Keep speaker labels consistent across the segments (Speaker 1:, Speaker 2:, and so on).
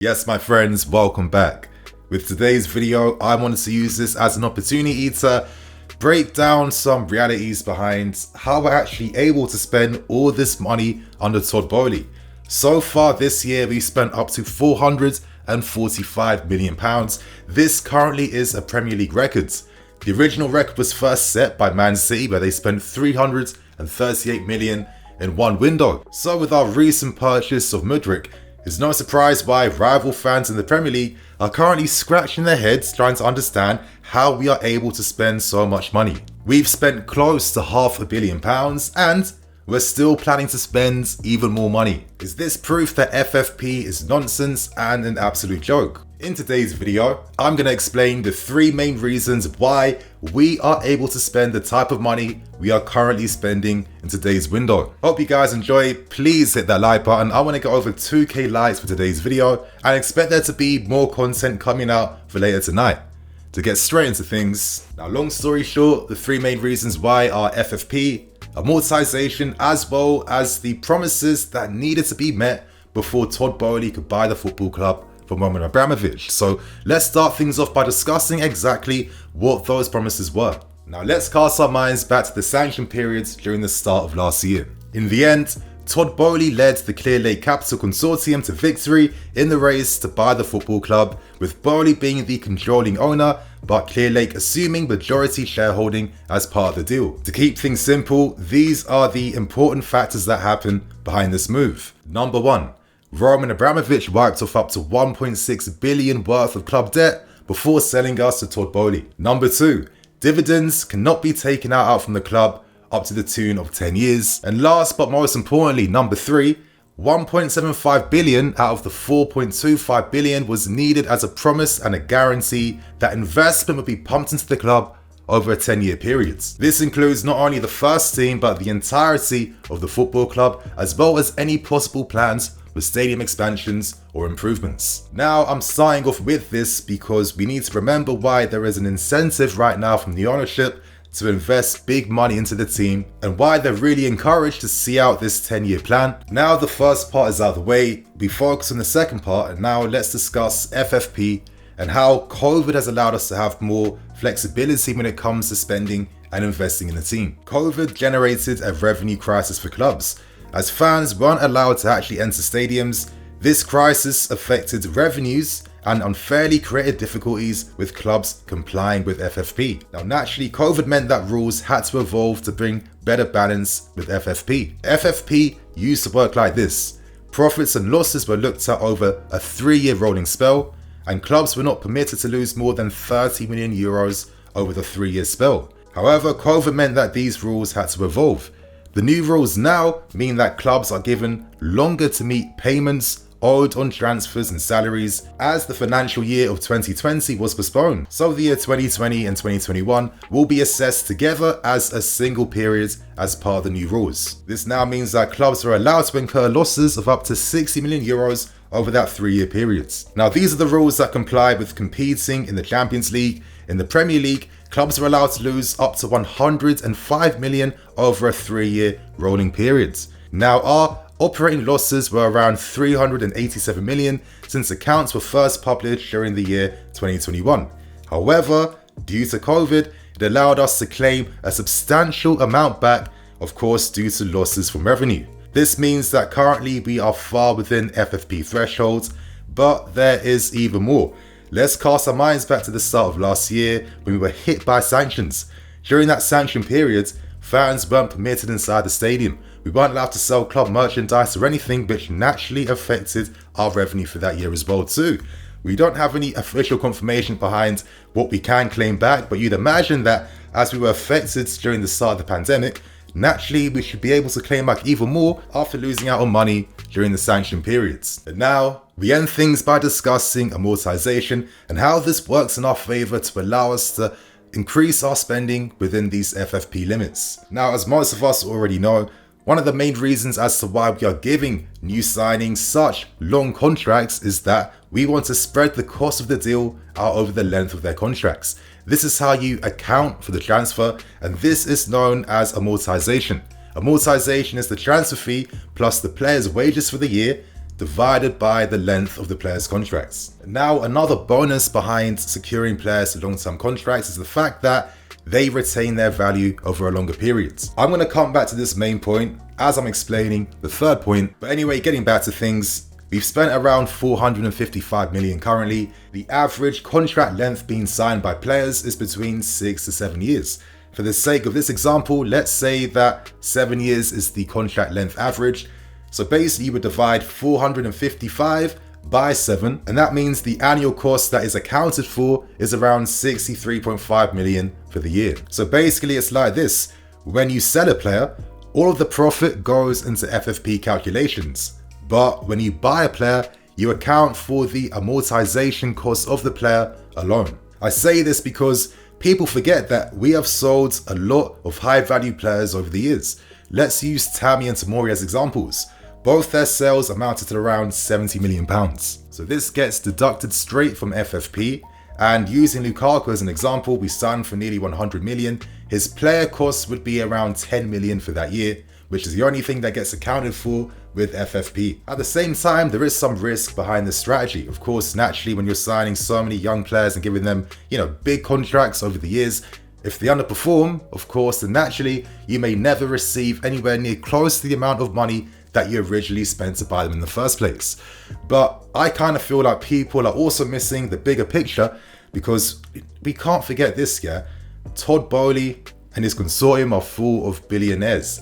Speaker 1: Yes, my friends, welcome back. With today's video, I wanted to use this as an opportunity to break down some realities behind how we're actually able to spend all this money under Todd Boehly. So far this year, we've spent up to £445 million. This currently is a Premier League record. The original record was first set by Man City, where they spent £338 million in one window. So with our recent purchase of Mudryk, it's no surprise why rival fans in the Premier League are currently scratching their heads trying to understand how we are able to spend so much money. We've spent close to £500 million and we're still planning to spend even more money. Is this proof that FFP is nonsense and an absolute joke? In today's video, I'm going to explain the three main reasons why we are able to spend the type of money we are currently spending in today's window. Hope you guys enjoy. Please hit that like button. I want to get over 2k likes for today's video and expect there to be more content coming out for later tonight. To get straight into things, now long story short, the three main reasons why are FFP, amortization, as well as the promises that needed to be met before Todd Boehly could buy the football club from Roman Abramovich. So let's start things off by discussing exactly what those promises were. Now let's cast our minds back to the sanction periods during the start of last year. In the end, Todd Boehly led the Clearlake Capital Consortium to victory in the race to buy the football club, with Boehly being the controlling owner, but Clearlake assuming majority shareholding as part of the deal. To keep things simple, these are the important factors that happen behind this move. Number one, Roman Abramovich wiped off up to $1.6 billion worth of club debt before selling us to Todd Boehly. Number two, dividends cannot be taken out from the club up to the tune of 10 years. And last but most importantly, number three, $1.75 billion out of the $4.25 billion was needed as a promise and a guarantee that investment would be pumped into the club over a 10-year period. This includes not only the first team, but the entirety of the football club, as well as any possible plans for stadium expansions or improvements. Now, I'm starting off with this because we need to remember why there is an incentive right now from the ownership to invest big money into the team and why they're really encouraged to see out this 10-year plan. Now the first part is out of the way, we focus on the second part, and now let's discuss FFP and how COVID has allowed us to have more flexibility when it comes to spending and investing in the team. COVID generated a revenue crisis for clubs. As fans weren't allowed to actually enter stadiums, this crisis affected revenues and unfairly created difficulties with clubs complying with FFP. Now naturally, COVID meant that rules had to evolve to bring better balance with FFP. FFP used to work like this. Profits and losses were looked at over a 3-year rolling spell, and clubs were not permitted to lose more than €30 million over the 3-year spell. However, COVID meant that these rules had to evolve. The new rules now mean that clubs are given longer to meet payments owed on transfers and salaries, as the financial year of 2020 was postponed. So the year 2020 and 2021 will be assessed together as a single period as part of the new rules. This now means that clubs are allowed to incur losses of up to €60 million over that 3-year period. Now these are the rules that comply with competing in the Champions League. In the Premier League, clubs are allowed to lose up to $105 million over a 3-year rolling period. Now our operating losses were around $387 million since accounts were first published during the year 2021. However, due to COVID, it allowed us to claim a substantial amount back, of course due to losses from revenue. This means that currently we are far within FFP thresholds, but there is even more. Let's cast our minds back to the start of last year when we were hit by sanctions. During that sanction period, fans weren't permitted inside the stadium. We weren't allowed to sell club merchandise or anything, which naturally affected our revenue for that year as well too. We don't have any official confirmation behind what we can claim back, but you'd imagine that as we were affected during the start of the pandemic, naturally we should be able to claim back even more after losing out on money during the sanction periods. And now, we end things by discussing amortization and how this works in our favor to allow us to increase our spending within these FFP limits. Now, as most of us already know, one of the main reasons as to why we are giving new signings such long contracts is that we want to spread the cost of the deal out over the length of their contracts. This is how you account for the transfer, and this is known as amortization. Amortization is the transfer fee plus the player's wages for the year divided by the length of the player's contracts. Now, another bonus behind securing players to long-term contracts is the fact that they retain their value over a longer period. I'm going to come back to this main point as I'm explaining the third point. But anyway, getting back to things, we've spent around 455 million currently. The average contract length being signed by players is between 6 to 7 years. For the sake of this example, let's say that 7 years is the contract length average. So basically you would divide 455 by 7, and that means the annual cost that is accounted for is around 63.5 million for the year. So basically it's like this: when you sell a player, all of the profit goes into FFP calculations, but when you buy a player, you account for the amortization cost of the player alone. I say this because people forget that we have sold a lot of high value players over the years. Let's use Tammy and Tomori as examples. Both their sales amounted to around £70 million. So this gets deducted straight from FFP, and using Lukaku as an example, we signed for nearly 100 million. His player costs would be around 10 million for that year, which is the only thing that gets accounted for with FFP. At the same time, there is some risk behind this strategy. Of course, naturally, when you're signing so many young players and giving them, big contracts over the years, if they underperform, of course, then naturally, you may never receive anywhere near close to the amount of money that you originally spent to buy them in the first place. But I kind of feel like people are also missing the bigger picture, because we can't forget this, yeah? Todd Boehly and his consortium are full of billionaires.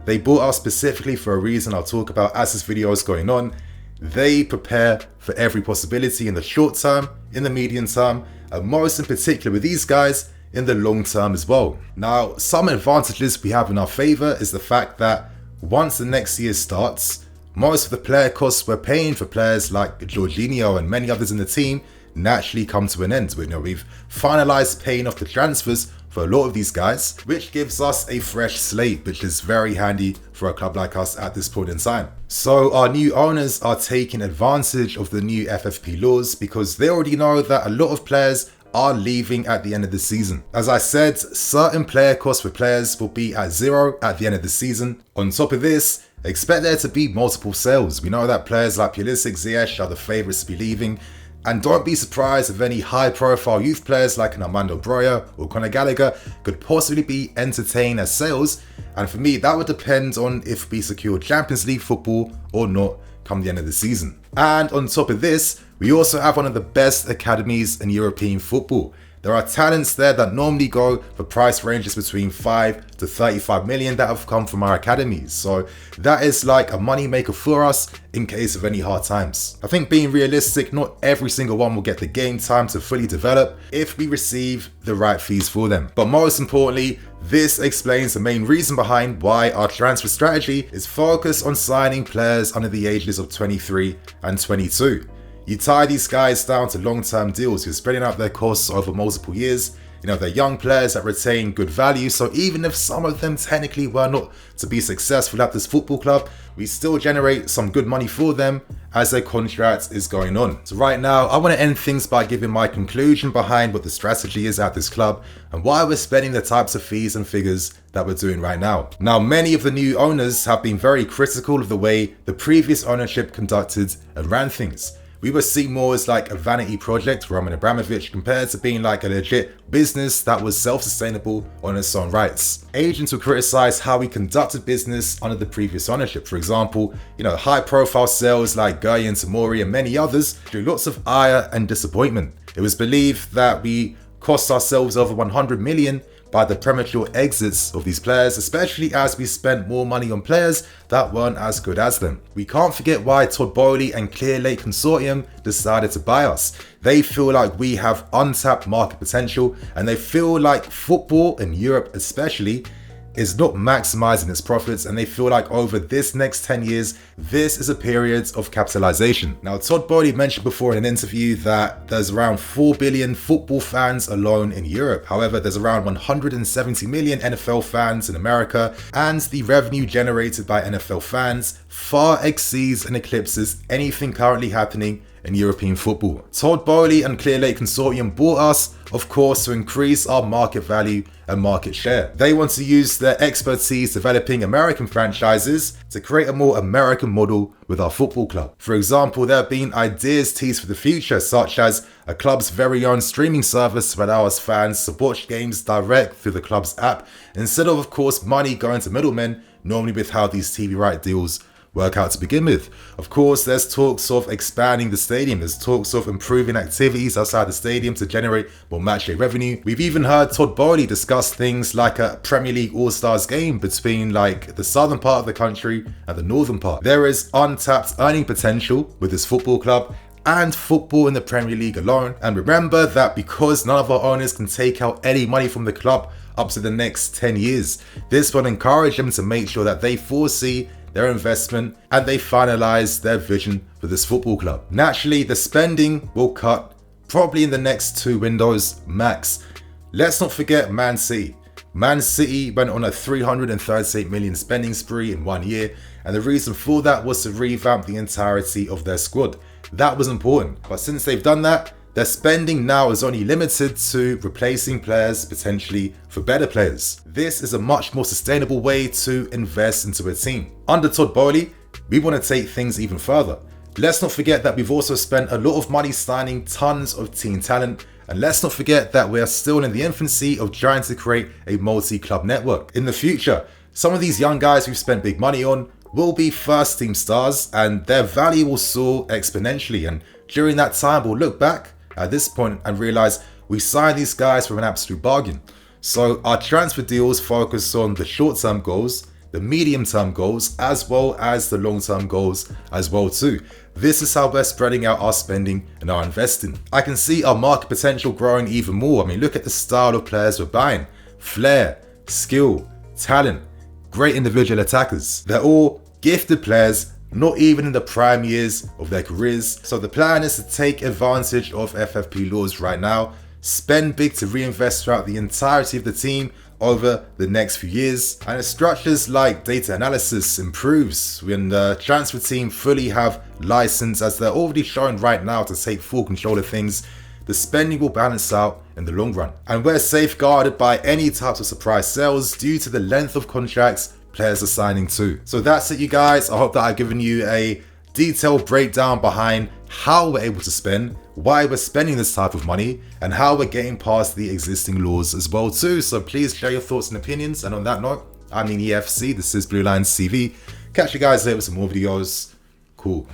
Speaker 1: They bought us specifically for a reason I'll talk about as this video is going on. They prepare for every possibility in the short term, in the medium term, and most in particular with these guys, in the long term as well. Now, some advantages we have in our favor is the fact that once the next year starts, most of the player costs we're paying for players like Jorginho and many others in the team naturally come to an end. We've finalized paying off the transfers for a lot of these guys, which gives us a fresh slate, which is very handy for a club like us at this point in time. So our new owners are taking advantage of the new FFP laws because they already know that a lot of players are leaving at the end of the season. As I said, certain player costs for players will be at zero at the end of the season. On top of this, expect there to be multiple sales. We know that players like Pulisic, Ziyech are the favourites to be leaving. And don't be surprised if any high-profile youth players like an Armando Broja or Conor Gallagher could possibly be entertained as sales. And for me, that would depend on if we secure Champions League football or not come the end of the season. And on top of this, we also have one of the best academies in European football. There are talents there that normally go for price ranges between 5 to 35 million that have come from our academies. So that is like a money maker for us in case of any hard times. I think being realistic, not every single one will get the game time to fully develop if we receive the right fees for them. But most importantly, this explains the main reason behind why our transfer strategy is focused on signing players under the ages of 23 and 22. You tie these guys down to long-term deals, you're spreading out their costs over multiple years. They're young players that retain good value, so even if some of them technically were not to be successful at this football club, we still generate some good money for them as their contract is going on. So right now, I want to end things by giving my conclusion behind what the strategy is at this club and why we're spending the types of fees and figures that we're doing right now. Now, many of the new owners have been very critical of the way the previous ownership conducted and ran things. We were seen more as like a vanity project, Roman Abramovich, compared to being like a legit business that was self-sustainable on its own rights. Agents will criticize how we conducted business under the previous ownership. For example, high-profile sales like Boehly and Tomori and many others drew lots of ire and disappointment. It was believed that we cost ourselves over 100 million by the premature exits of these players, especially as we spent more money on players that weren't as good as them. We can't forget why Todd Boehly and Clear Lake Consortium decided to buy us. They feel like we have untapped market potential, and they feel like football in Europe especially is not maximizing its profits, and they feel like over this next 10 years, this is a period of capitalization. Now, Todd Boehly mentioned before in an interview that there's around 4 billion football fans alone in Europe. However, there's around 170 million NFL fans in America, and the revenue generated by NFL fans far exceeds and eclipses anything currently happening in European football. Todd Boehly and Clear Lake Consortium bought us, of course, to increase our market value and market share. They want to use their expertise developing American franchises to create a more American model with our football club. For example, there have been ideas teased for the future, such as a club's very own streaming service to allow us fans to watch games direct through the club's app, instead of course, money going to middlemen, normally with how these TV right deals work out to begin with. Of course, there's talks of expanding the stadium. There's talks of improving activities outside the stadium to generate more matchday revenue. We've even heard Todd Boehly discuss things like a Premier League All-Stars game between like the southern part of the country and the northern part. There is untapped earning potential with this football club and football in the Premier League alone. And remember that because none of our owners can take out any money from the club up to the next 10 years, this will encourage them to make sure that they foresee their investment and they finalize their vision for this football club. Naturally, the spending will cut probably in the next 2 windows max. Let's not forget Man City. Man City went on a 338 million spending spree in 1 year, and the reason for that was to revamp the entirety of their squad. That was important, but since they've done that, their spending now is only limited to replacing players potentially for better players. This is a much more sustainable way to invest into a team. Under Todd Boehly, we want to take things even further. Let's not forget that we've also spent a lot of money signing tons of team talent, and let's not forget that we are still in the infancy of trying to create a multi-club network. In the future, some of these young guys we've spent big money on will be first team stars, and their value will soar exponentially, and during that time we'll look back at this point and realize we signed these guys for an absolute bargain. So our transfer deals focus on the short-term goals, the medium-term goals, as well as the long-term goals as well too. This is how we're spreading out our spending and our investing. I can see our market potential growing even more. I mean, look at the style of players we're buying. Flair, skill, talent, great individual attackers. They're all gifted players, not even in the prime years of their careers. So the plan is to take advantage of FFP laws right now, spend big to reinvest throughout the entirety of the team over the next few years. And as structures like data analysis improves, when the transfer team fully have license, as they're already showing right now, to take full control of things, the spending will balance out in the long run. And we're safeguarded by any types of surprise sales due to the length of contracts players are signing too. So that's it, you guys. I hope that I've given you a detailed breakdown behind how we're able to spend, why we're spending this type of money, and how we're getting past the existing laws as well too. So please share your thoughts and opinions. And on that note, I'm the EFC. This is BlueLionsTV. Catch you guys later with some more videos. Cool.